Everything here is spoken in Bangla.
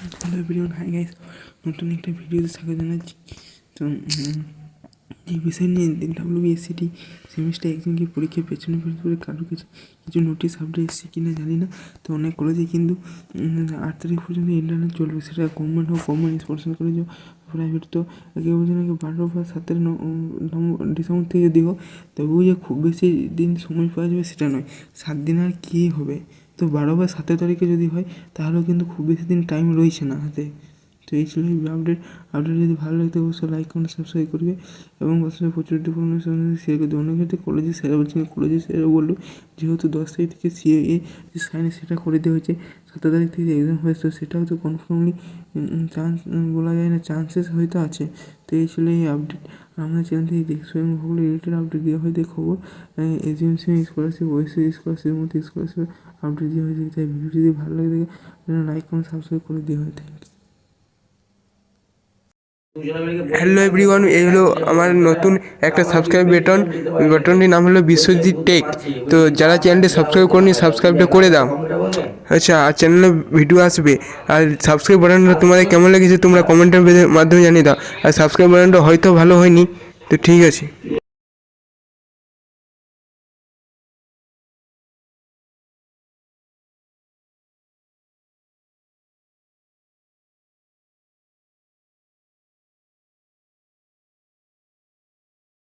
হ্যালো এভরিওয়ান, হাই গাইস, নতুন একটা ভিডিওতে স্বাগত জানাচ্ছি। তো এই বিষয় নিয়ে WBSCT সেমিস্টার এক্সামকে পরীক্ষার পেছনে কারো কিছু নোটিশ আপডেট এসেছে কিনা জানি না। তো অনেক কলেজে কিন্তু 8 তারিখ পর্যন্ত ইন্টারনেট চলবে, সেটা গভর্নমেন্ট হোক, গভর্নমেন্ট স্পন্সর কলেজ হোক, প্রাইভেট। তো আগে বলছেন নাকি 12 বা 17 ডিসেম্বর থেকে যদি হোক, তবুও যে খুব বেশি দিন সময় পাওয়া যাবে সেটা নয়। 7 দিন আর কী হবে। তো 12 বা 17 তারিখে যদি হয় তাহলেও কিন্তু খুব বেশি দিন টাইম রয়েছে না হাতে। তো এই ছিল আপডেট যদি ভালো লাগতো অবশ্যই লাইক কমেন্ট সাবস্ক্রাইব করবে এবং অবশ্যই প্রচুর শেয়ার করবে। অনেক ক্ষেত্রে কলেজে সেরা বলছেন, কলেজে সেরা বললো যেহেতু 10 তারিখ থেকে সিএএ যে সাইনে সেটা করে দেওয়া হয়েছে, 17 তারিখ থেকে এক্সাম হয়েছে, তো সেটাও তো কনফার্মলি চান্স বলা যায় না, চান্সেস হয়তো আছে। তো এই ছিল এই আপডেট। আমাদের চ্যানেল থেকে দেখছো এবং সকলে রিলেটেড আপডেট দেওয়া হয় খবর, এজেন্সি স্কলারশিপ, ওয়েসি স্কলারশিপের মতো স্কলারশিপ আপডেট দেওয়া হয়েছে। তাই ভিডিও যদি ভালো লাগে থাকে লাইক কমেন্ট সাবস্ক্রাইব করে দেওয়া হয়। Thank you. হ্যালো এভরিওয়ান, এই হলো আমার নতুন একটা সাবস্ক্রাইব বাটনটির নাম হলো বিশ্বজিৎ টেক। তো যারা চ্যানেলটি সাবস্ক্রাইব করেনি সাবস্ক্রাইবটা করে দাও। আচ্ছা, আর চ্যানেলে ভিডিও আসবে। আর সাবস্ক্রাইব বাটনটা তোমাদের কেমন লেগেছে তোমরা কমেন্টের মাধ্যমে জানিয়ে দাও। আর সাবস্ক্রাইব বাটনটা হয়তো ভালো হয়নি, তো ঠিক আছে।